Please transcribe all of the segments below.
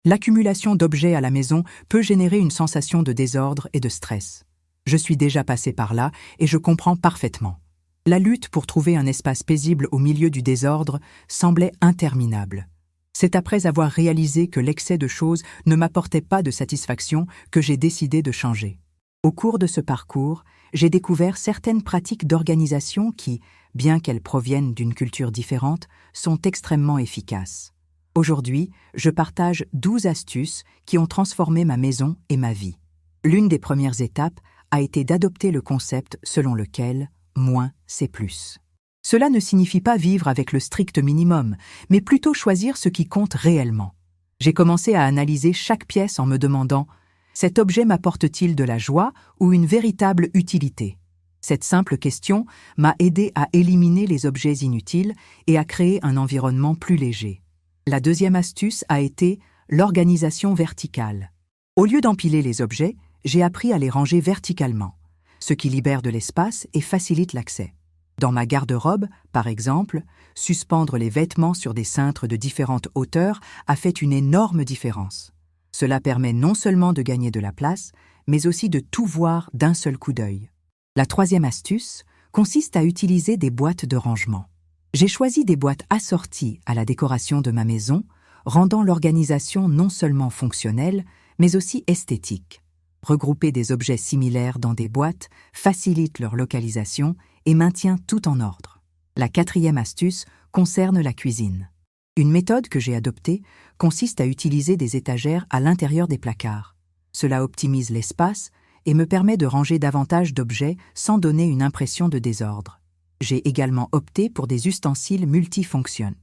L'accumulation d'objets à la maison peut générer une sensation de désordre et de stress. Je suis déjà passé par là et je comprends parfaitement. La lutte pour trouver un espace paisible au milieu du désordre semblait interminable. C'est après avoir réalisé que l'excès de choses ne m'apportait pas de satisfaction que j'ai décidé de changer. Au cours de ce parcours, j'ai découvert certaines pratiques d'organisation qui, bien qu'elles proviennent d'une culture différente, sont extrêmement efficaces. Aujourd'hui, je partage 12 astuces qui ont transformé ma maison et ma vie. L'une des premières étapes a été d'adopter le concept selon lequel « moins, c'est plus ». Cela ne signifie pas vivre avec le strict minimum, mais plutôt choisir ce qui compte réellement. J'ai commencé à analyser chaque pièce en me demandant « cet objet m'apporte-t-il de la joie ou une véritable utilité ?» Cette simple question m'a aidé à éliminer les objets inutiles et à créer un environnement plus léger. La deuxième astuce a été l'organisation verticale. Au lieu d'empiler les objets, j'ai appris à les ranger verticalement, ce qui libère de l'espace et facilite l'accès. Dans ma garde-robe, par exemple, suspendre les vêtements sur des cintres de différentes hauteurs a fait une énorme différence. Cela permet non seulement de gagner de la place, mais aussi de tout voir d'un seul coup d'œil. La troisième astuce consiste à utiliser des boîtes de rangement. J'ai choisi des boîtes assorties à la décoration de ma maison, rendant l'organisation non seulement fonctionnelle, mais aussi esthétique. Regrouper des objets similaires dans des boîtes facilite leur localisation et maintient tout en ordre. La quatrième astuce concerne la cuisine. Une méthode que j'ai adoptée consiste à utiliser des étagères à l'intérieur des placards. Cela optimise l'espace et me permet de ranger davantage d'objets sans donner une impression de désordre. J'ai également opté pour des ustensiles multifonctions,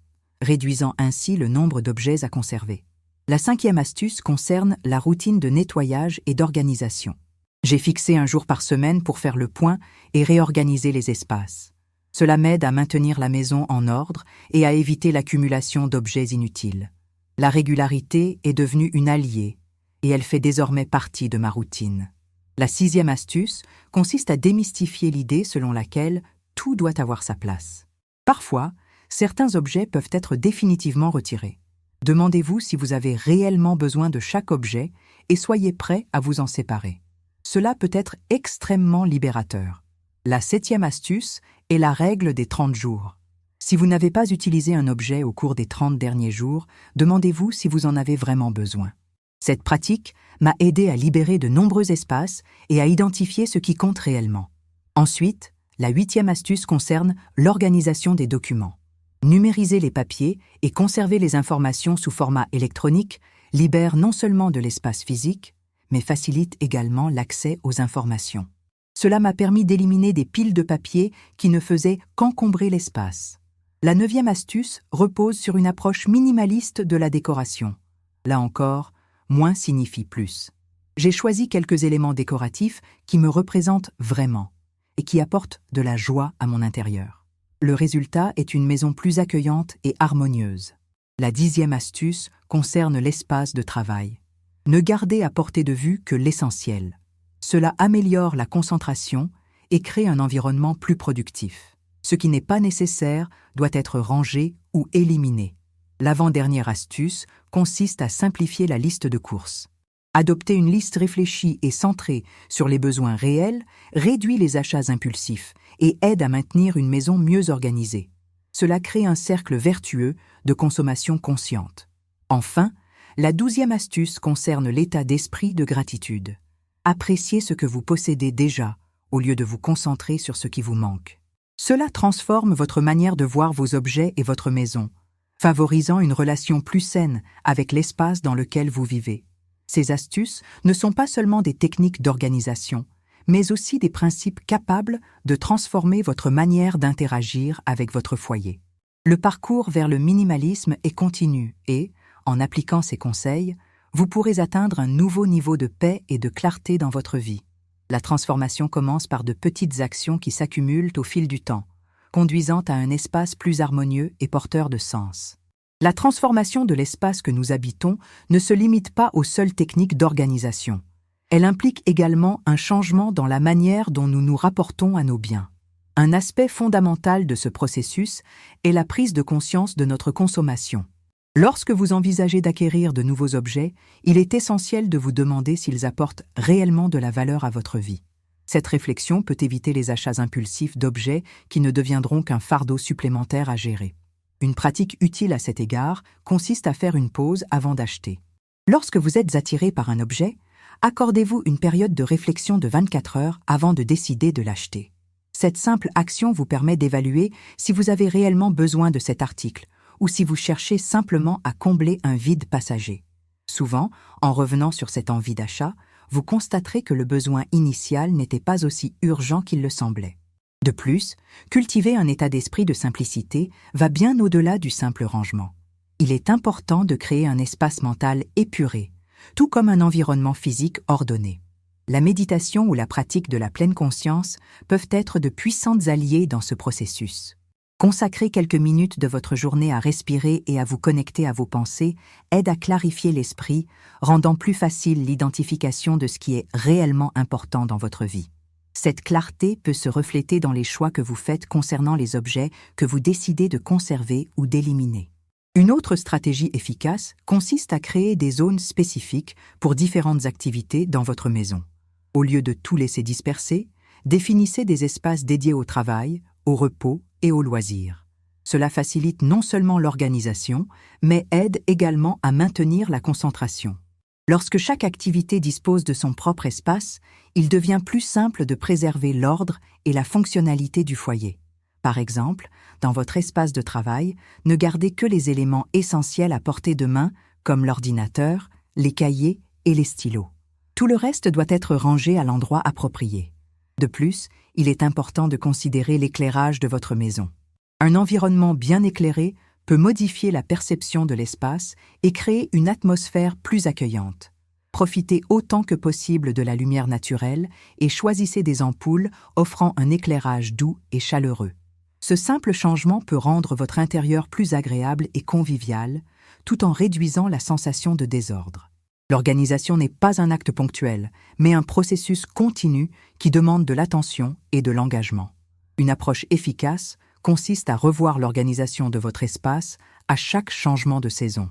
réduisant ainsi le nombre d'objets à conserver. La cinquième astuce concerne la routine de nettoyage et d'organisation. J'ai fixé un jour par semaine pour faire le point et réorganiser les espaces. Cela m'aide à maintenir la maison en ordre et à éviter l'accumulation d'objets inutiles. La régularité est devenue une alliée et elle fait désormais partie de ma routine. La sixième astuce consiste à démystifier l'idée selon laquelle tout doit avoir sa place. Parfois, certains objets peuvent être définitivement retirés. Demandez-vous si vous avez réellement besoin de chaque objet et soyez prêt à vous en séparer. Cela peut être extrêmement libérateur. La septième astuce est la règle des 30 jours. Si vous n'avez pas utilisé un objet au cours des 30 derniers jours, demandez-vous si vous en avez vraiment besoin. Cette pratique m'a aidé à libérer de nombreux espaces et à identifier ce qui compte réellement. Ensuite, la huitième astuce concerne l'organisation des documents. Numériser les papiers et conserver les informations sous format électronique libère non seulement de l'espace physique, mais facilite également l'accès aux informations. Cela m'a permis d'éliminer des piles de papier qui ne faisaient qu'encombrer l'espace. La neuvième astuce repose sur une approche minimaliste de la décoration. Là encore, moins signifie plus. J'ai choisi quelques éléments décoratifs qui me représentent vraiment et qui apportent de la joie à mon intérieur. Le résultat est une maison plus accueillante et harmonieuse. La dixième astuce concerne l'espace de travail. Ne gardez à portée de vue que l'essentiel. Cela améliore la concentration et crée un environnement plus productif. Ce qui n'est pas nécessaire doit être rangé ou éliminé. L'avant-dernière astuce consiste à simplifier la liste de courses. Adopter une liste réfléchie et centrée sur les besoins réels réduit les achats impulsifs et aide à maintenir une maison mieux organisée. Cela crée un cercle vertueux de consommation consciente. Enfin, la 12e astuce concerne l'état d'esprit de gratitude. Appréciez ce que vous possédez déjà, au lieu de vous concentrer sur ce qui vous manque. Cela transforme votre manière de voir vos objets et votre maison, favorisant une relation plus saine avec l'espace dans lequel vous vivez. Ces astuces ne sont pas seulement des techniques d'organisation, mais aussi des principes capables de transformer votre manière d'interagir avec votre foyer. Le parcours vers le minimalisme est continu et, en appliquant ces conseils, vous pourrez atteindre un nouveau niveau de paix et de clarté dans votre vie. La transformation commence par de petites actions qui s'accumulent au fil du temps, conduisant à un espace plus harmonieux et porteur de sens. La transformation de l'espace que nous habitons ne se limite pas aux seules techniques d'organisation. Elle implique également un changement dans la manière dont nous nous rapportons à nos biens. Un aspect fondamental de ce processus est la prise de conscience de notre consommation. Lorsque vous envisagez d'acquérir de nouveaux objets, il est essentiel de vous demander s'ils apportent réellement de la valeur à votre vie. Cette réflexion peut éviter les achats impulsifs d'objets qui ne deviendront qu'un fardeau supplémentaire à gérer. Une pratique utile à cet égard consiste à faire une pause avant d'acheter. Lorsque vous êtes attiré par un objet, accordez-vous une période de réflexion de 24 heures avant de décider de l'acheter. Cette simple action vous permet d'évaluer si vous avez réellement besoin de cet article ou si vous cherchez simplement à combler un vide passager. Souvent, en revenant sur cette envie d'achat, vous constaterez que le besoin initial n'était pas aussi urgent qu'il le semblait. De plus, cultiver un état d'esprit de simplicité va bien au-delà du simple rangement. Il est important de créer un espace mental épuré, tout comme un environnement physique ordonné. La méditation ou la pratique de la pleine conscience peuvent être de puissantes alliées dans ce processus. Consacrer quelques minutes de votre journée à respirer et à vous connecter à vos pensées aide à clarifier l'esprit, rendant plus facile l'identification de ce qui est réellement important dans votre vie. Cette clarté peut se refléter dans les choix que vous faites concernant les objets que vous décidez de conserver ou d'éliminer. Une autre stratégie efficace consiste à créer des zones spécifiques pour différentes activités dans votre maison. Au lieu de tout laisser disperser, définissez des espaces dédiés au travail, au repos et aux loisirs. Cela facilite non seulement l'organisation, mais aide également à maintenir la concentration. Lorsque chaque activité dispose de son propre espace, il devient plus simple de préserver l'ordre et la fonctionnalité du foyer. Par exemple, dans votre espace de travail, ne gardez que les éléments essentiels à portée de main, comme l'ordinateur, les cahiers et les stylos. Tout le reste doit être rangé à l'endroit approprié. De plus, il est important de considérer l'éclairage de votre maison. Un environnement bien éclairé peut modifier la perception de l'espace et créer une atmosphère plus accueillante. Profitez autant que possible de la lumière naturelle et choisissez des ampoules offrant un éclairage doux et chaleureux. Ce simple changement peut rendre votre intérieur plus agréable et convivial, tout en réduisant la sensation de désordre. L'organisation n'est pas un acte ponctuel, mais un processus continu qui demande de l'attention et de l'engagement. Une approche efficace consiste à revoir l'organisation de votre espace à chaque changement de saison.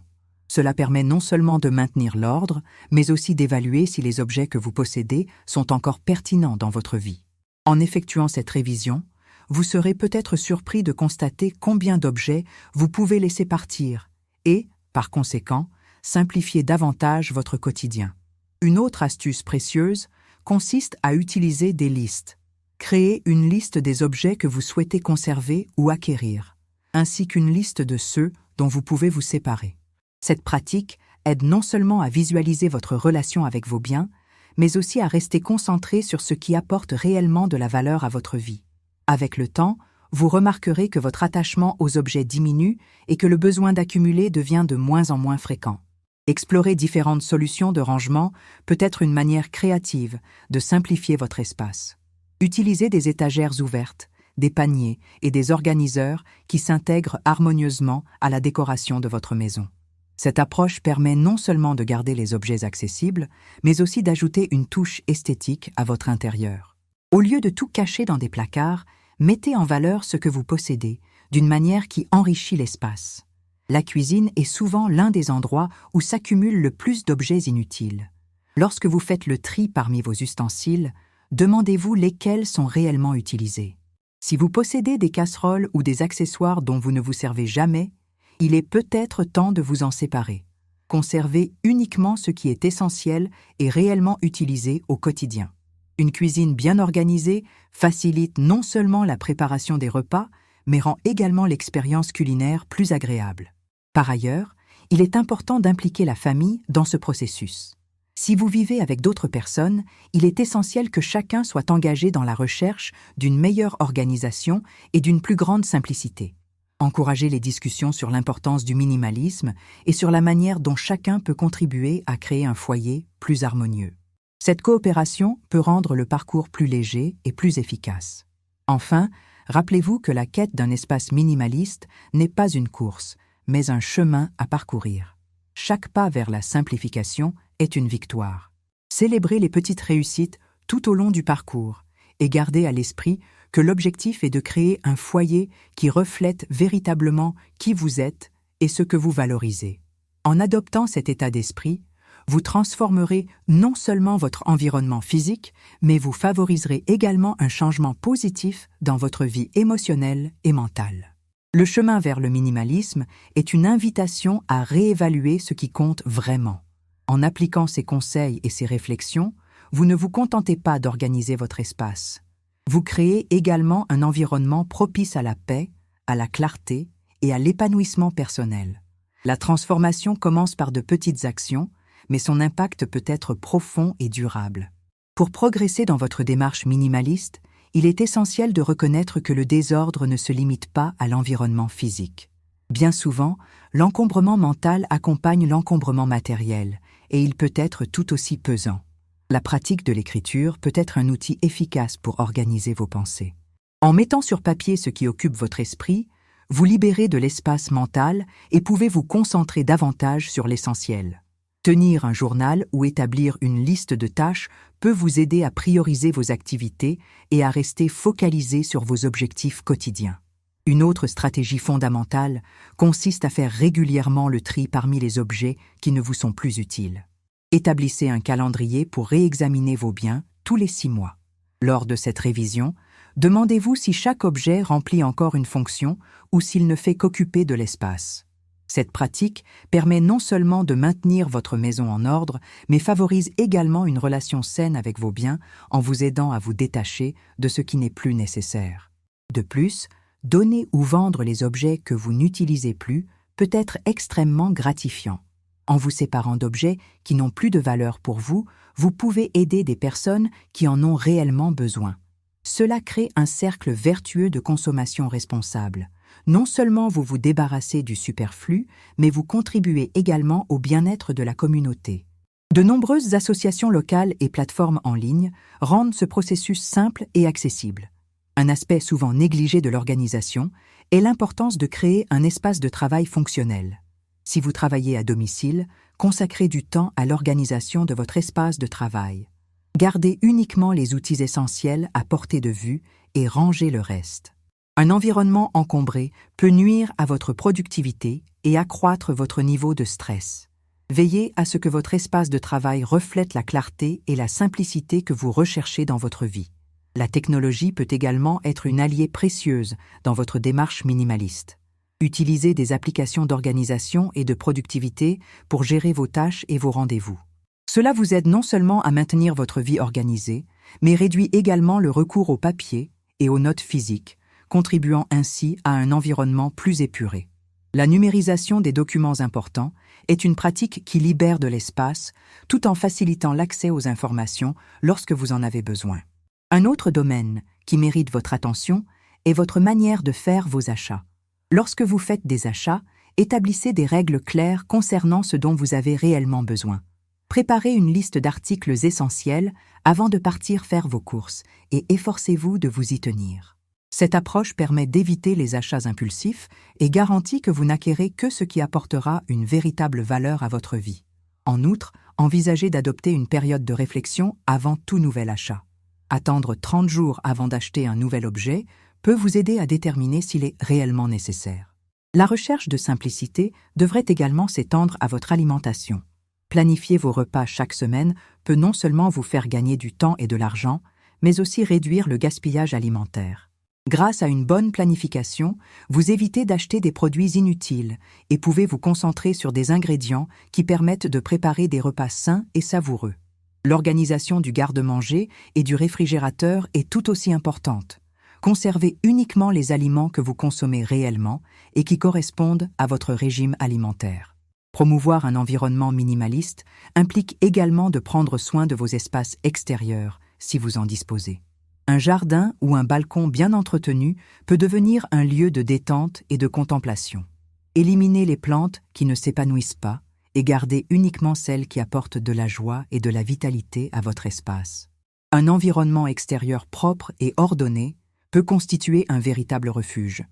Cela permet non seulement de maintenir l'ordre, mais aussi d'évaluer si les objets que vous possédez sont encore pertinents dans votre vie. En effectuant cette révision, vous serez peut-être surpris de constater combien d'objets vous pouvez laisser partir et, par conséquent, simplifier davantage votre quotidien. Une autre astuce précieuse consiste à utiliser des listes. Créez une liste des objets que vous souhaitez conserver ou acquérir, ainsi qu'une liste de ceux dont vous pouvez vous séparer. Cette pratique aide non seulement à visualiser votre relation avec vos biens, mais aussi à rester concentré sur ce qui apporte réellement de la valeur à votre vie. Avec le temps, vous remarquerez que votre attachement aux objets diminue et que le besoin d'accumuler devient de moins en moins fréquent. Explorer différentes solutions de rangement peut être une manière créative de simplifier votre espace. Utilisez des étagères ouvertes, des paniers et des organiseurs qui s'intègrent harmonieusement à la décoration de votre maison. Cette approche permet non seulement de garder les objets accessibles, mais aussi d'ajouter une touche esthétique à votre intérieur. Au lieu de tout cacher dans des placards, mettez en valeur ce que vous possédez d'une manière qui enrichit l'espace. La cuisine est souvent l'un des endroits où s'accumule le plus d'objets inutiles. Lorsque vous faites le tri parmi vos ustensiles, demandez-vous lesquels sont réellement utilisés. Si vous possédez des casseroles ou des accessoires dont vous ne vous servez jamais, il est peut-être temps de vous en séparer. Conservez uniquement ce qui est essentiel et réellement utilisé au quotidien. Une cuisine bien organisée facilite non seulement la préparation des repas, mais rend également l'expérience culinaire plus agréable. Par ailleurs, il est important d'impliquer la famille dans ce processus. Si vous vivez avec d'autres personnes, il est essentiel que chacun soit engagé dans la recherche d'une meilleure organisation et d'une plus grande simplicité. Encouragez les discussions sur l'importance du minimalisme et sur la manière dont chacun peut contribuer à créer un foyer plus harmonieux. Cette coopération peut rendre le parcours plus léger et plus efficace. Enfin, rappelez-vous que la quête d'un espace minimaliste n'est pas une course, mais un chemin à parcourir. Chaque pas vers la simplification est une victoire. Célébrez les petites réussites tout au long du parcours et gardez à l'esprit que l'objectif est de créer un foyer qui reflète véritablement qui vous êtes et ce que vous valorisez. En adoptant cet état d'esprit, vous transformerez non seulement votre environnement physique, mais vous favoriserez également un changement positif dans votre vie émotionnelle et mentale. Le chemin vers le minimalisme est une invitation à réévaluer ce qui compte vraiment. En appliquant ces conseils et ces réflexions, vous ne vous contentez pas d'organiser votre espace. Vous créez également un environnement propice à la paix, à la clarté et à l'épanouissement personnel. La transformation commence par de petites actions, mais son impact peut être profond et durable. Pour progresser dans votre démarche minimaliste, il est essentiel de reconnaître que le désordre ne se limite pas à l'environnement physique. Bien souvent, l'encombrement mental accompagne l'encombrement matériel, et il peut être tout aussi pesant. La pratique de l'écriture peut être un outil efficace pour organiser vos pensées. En mettant sur papier ce qui occupe votre esprit, vous libérez de l'espace mental et pouvez vous concentrer davantage sur l'essentiel. Tenir un journal ou établir une liste de tâches peut vous aider à prioriser vos activités et à rester focalisé sur vos objectifs quotidiens. Une autre stratégie fondamentale consiste à faire régulièrement le tri parmi les objets qui ne vous sont plus utiles. Établissez un calendrier pour réexaminer vos biens tous les 6 mois. Lors de cette révision, demandez-vous si chaque objet remplit encore une fonction ou s'il ne fait qu'occuper de l'espace. Cette pratique permet non seulement de maintenir votre maison en ordre, mais favorise également une relation saine avec vos biens en vous aidant à vous détacher de ce qui n'est plus nécessaire. De plus, donner ou vendre les objets que vous n'utilisez plus peut être extrêmement gratifiant. En vous séparant d'objets qui n'ont plus de valeur pour vous, vous pouvez aider des personnes qui en ont réellement besoin. Cela crée un cercle vertueux de consommation responsable. Non seulement vous vous débarrassez du superflu, mais vous contribuez également au bien-être de la communauté. De nombreuses associations locales et plateformes en ligne rendent ce processus simple et accessible. Un aspect souvent négligé de l'organisation est l'importance de créer un espace de travail fonctionnel. Si vous travaillez à domicile, consacrez du temps à l'organisation de votre espace de travail. Gardez uniquement les outils essentiels à portée de vue et rangez le reste. Un environnement encombré peut nuire à votre productivité et accroître votre niveau de stress. Veillez à ce que votre espace de travail reflète la clarté et la simplicité que vous recherchez dans votre vie. La technologie peut également être une alliée précieuse dans votre démarche minimaliste. Utilisez des applications d'organisation et de productivité pour gérer vos tâches et vos rendez-vous. Cela vous aide non seulement à maintenir votre vie organisée, mais réduit également le recours au papier et aux notes physiques, contribuant ainsi à un environnement plus épuré. La numérisation des documents importants est une pratique qui libère de l'espace, tout en facilitant l'accès aux informations lorsque vous en avez besoin. Un autre domaine qui mérite votre attention est votre manière de faire vos achats. Lorsque vous faites des achats, établissez des règles claires concernant ce dont vous avez réellement besoin. Préparez une liste d'articles essentiels avant de partir faire vos courses et efforcez-vous de vous y tenir. Cette approche permet d'éviter les achats impulsifs et garantit que vous n'acquérez que ce qui apportera une véritable valeur à votre vie. En outre, envisagez d'adopter une période de réflexion avant tout nouvel achat. Attendre 30 jours avant d'acheter un nouvel objet peut vous aider à déterminer s'il est réellement nécessaire. La recherche de simplicité devrait également s'étendre à votre alimentation. Planifier vos repas chaque semaine peut non seulement vous faire gagner du temps et de l'argent, mais aussi réduire le gaspillage alimentaire. Grâce à une bonne planification, vous évitez d'acheter des produits inutiles et pouvez vous concentrer sur des ingrédients qui permettent de préparer des repas sains et savoureux. L'organisation du garde-manger et du réfrigérateur est tout aussi importante. Conservez uniquement les aliments que vous consommez réellement et qui correspondent à votre régime alimentaire. Promouvoir un environnement minimaliste implique également de prendre soin de vos espaces extérieurs, si vous en disposez. Un jardin ou un balcon bien entretenu peut devenir un lieu de détente et de contemplation. Éliminez les plantes qui ne s'épanouissent pas et gardez uniquement celles qui apportent de la joie et de la vitalité à votre espace. Un environnement extérieur propre et ordonné peut constituer un véritable refuge,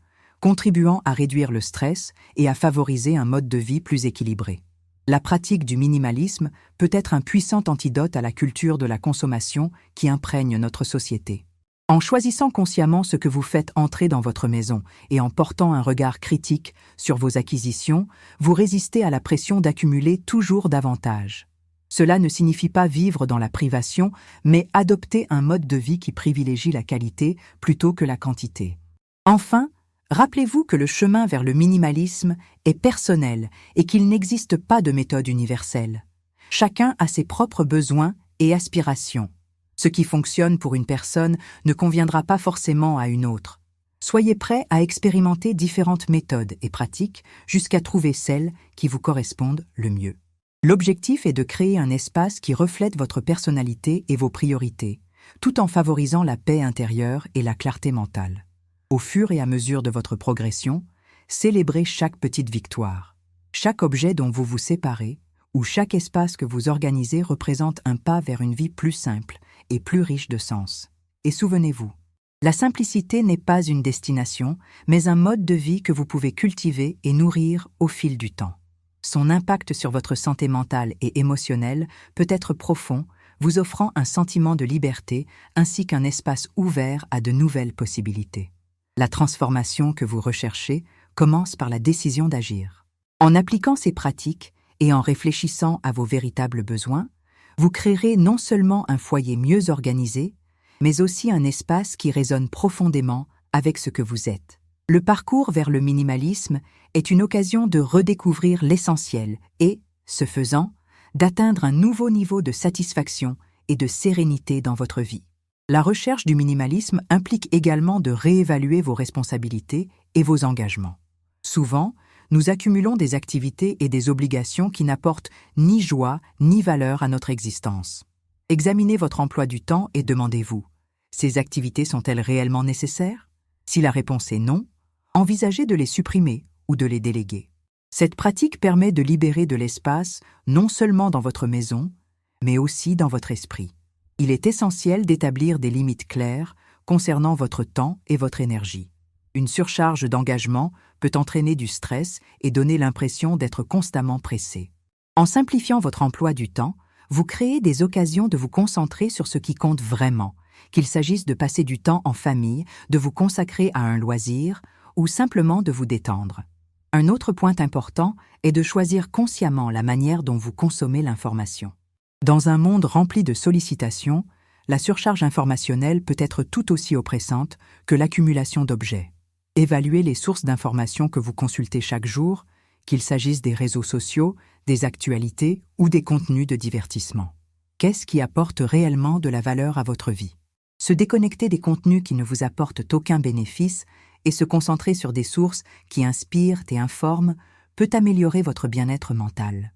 contribuant à réduire le stress et à favoriser un mode de vie plus équilibré. La pratique du minimalisme peut être un puissant antidote à la culture de la consommation qui imprègne notre société. En choisissant consciemment ce que vous faites entrer dans votre maison et en portant un regard critique sur vos acquisitions, vous résistez à la pression d'accumuler toujours davantage. Cela ne signifie pas vivre dans la privation, mais adopter un mode de vie qui privilégie la qualité plutôt que la quantité. Enfin, rappelez-vous que le chemin vers le minimalisme est personnel et qu'il n'existe pas de méthode universelle. Chacun a ses propres besoins et aspirations. Ce qui fonctionne pour une personne ne conviendra pas forcément à une autre. Soyez prêts à expérimenter différentes méthodes et pratiques jusqu'à trouver celles qui vous correspondent le mieux. L'objectif est de créer un espace qui reflète votre personnalité et vos priorités, tout en favorisant la paix intérieure et la clarté mentale. Au fur et à mesure de votre progression, célébrez chaque petite victoire. Chaque objet dont vous vous séparez ou chaque espace que vous organisez représente un pas vers une vie plus simple et plus riche de sens. Et souvenez-vous, la simplicité n'est pas une destination, mais un mode de vie que vous pouvez cultiver et nourrir au fil du temps. Son impact sur votre santé mentale et émotionnelle peut être profond, vous offrant un sentiment de liberté ainsi qu'un espace ouvert à de nouvelles possibilités. La transformation que vous recherchez commence par la décision d'agir. En appliquant ces pratiques et en réfléchissant à vos véritables besoins, vous créerez non seulement un foyer mieux organisé, mais aussi un espace qui résonne profondément avec ce que vous êtes. Le parcours vers le minimalisme est une occasion de redécouvrir l'essentiel et, ce faisant, d'atteindre un nouveau niveau de satisfaction et de sérénité dans votre vie. La recherche du minimalisme implique également de réévaluer vos responsabilités et vos engagements. Souvent, nous accumulons des activités et des obligations qui n'apportent ni joie ni valeur à notre existence. Examinez votre emploi du temps et demandez-vous, ces activités sont-elles réellement nécessaires? Si la réponse est non, envisagez de les supprimer ou de les déléguer. Cette pratique permet de libérer de l'espace non seulement dans votre maison, mais aussi dans votre esprit. Il est essentiel d'établir des limites claires concernant votre temps et votre énergie. Une surcharge d'engagement peut entraîner du stress et donner l'impression d'être constamment pressé. En simplifiant votre emploi du temps, vous créez des occasions de vous concentrer sur ce qui compte vraiment, qu'il s'agisse de passer du temps en famille, de vous consacrer à un loisir ou simplement de vous détendre. Un autre point important est de choisir consciemment la manière dont vous consommez l'information. Dans un monde rempli de sollicitations, la surcharge informationnelle peut être tout aussi oppressante que l'accumulation d'objets. Évaluez les sources d'informations que vous consultez chaque jour, qu'il s'agisse des réseaux sociaux, des actualités ou des contenus de divertissement. Qu'est-ce qui apporte réellement de la valeur à votre vie? Se déconnecter des contenus qui ne vous apportent aucun bénéfice et se concentrer sur des sources qui inspirent et informent peut améliorer votre bien-être mental.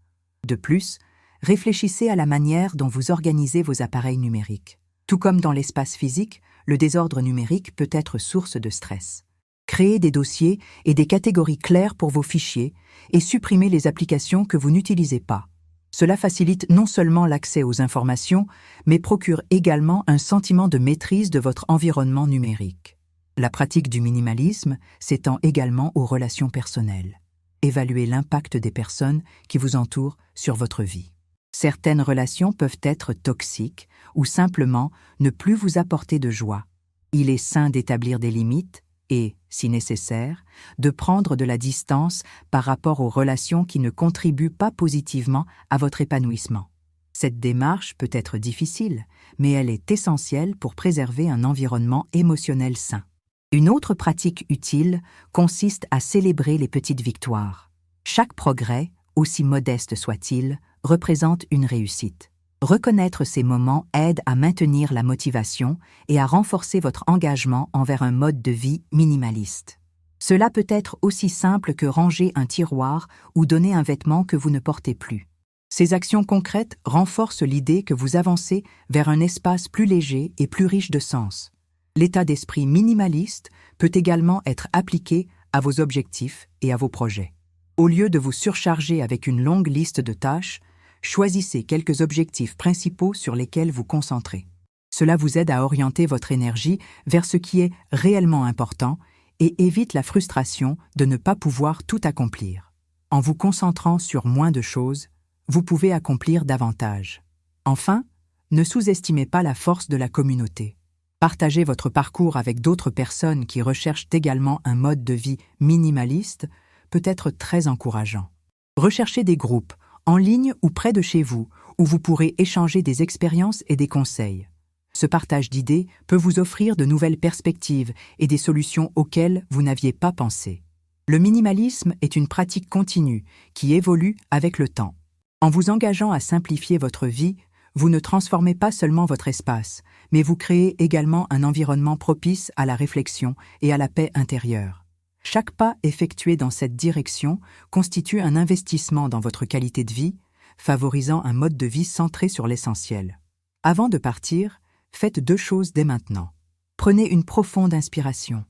De plus, réfléchissez à la manière dont vous organisez vos appareils numériques. Tout comme dans l'espace physique, le désordre numérique peut être source de stress. Créez des dossiers et des catégories claires pour vos fichiers et supprimez les applications que vous n'utilisez pas. Cela facilite non seulement l'accès aux informations, mais procure également un sentiment de maîtrise de votre environnement numérique. La pratique du minimalisme s'étend également aux relations personnelles. Évaluez l'impact des personnes qui vous entourent sur votre vie. Certaines relations peuvent être toxiques ou simplement ne plus vous apporter de joie. Il est sain d'établir des limites et, si nécessaire, de prendre de la distance par rapport aux relations qui ne contribuent pas positivement à votre épanouissement. Cette démarche peut être difficile, mais elle est essentielle pour préserver un environnement émotionnel sain. Une autre pratique utile consiste à célébrer les petites victoires. Chaque progrès, aussi modeste soit-il, représente une réussite. Reconnaître ces moments aide à maintenir la motivation et à renforcer votre engagement envers un mode de vie minimaliste. Cela peut être aussi simple que ranger un tiroir ou donner un vêtement que vous ne portez plus. Ces actions concrètes renforcent l'idée que vous avancez vers un espace plus léger et plus riche de sens. L'état d'esprit minimaliste peut également être appliqué à vos objectifs et à vos projets. Au lieu de vous surcharger avec une longue liste de tâches, choisissez quelques objectifs principaux sur lesquels vous concentrez. Cela vous aide à orienter votre énergie vers ce qui est réellement important et évite la frustration de ne pas pouvoir tout accomplir. En vous concentrant sur moins de choses, vous pouvez accomplir davantage. Enfin, ne sous-estimez pas la force de la communauté. Partager votre parcours avec d'autres personnes qui recherchent également un mode de vie minimaliste peut être très encourageant. Recherchez des groupes, en ligne ou près de chez vous, où vous pourrez échanger des expériences et des conseils. Ce partage d'idées peut vous offrir de nouvelles perspectives et des solutions auxquelles vous n'aviez pas pensé. Le minimalisme est une pratique continue qui évolue avec le temps. En vous engageant à simplifier votre vie, vous ne transformez pas seulement votre espace, mais vous créez également un environnement propice à la réflexion et à la paix intérieure. Chaque pas effectué dans cette direction constitue un investissement dans votre qualité de vie, favorisant un mode de vie centré sur l'essentiel. Avant de partir, faites 2 choses dès maintenant. Prenez une profonde inspiration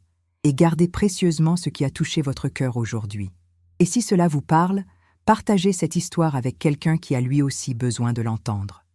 et gardez précieusement ce qui a touché votre cœur aujourd'hui. Et si cela vous parle, partagez cette histoire avec quelqu'un qui a lui aussi besoin de l'entendre.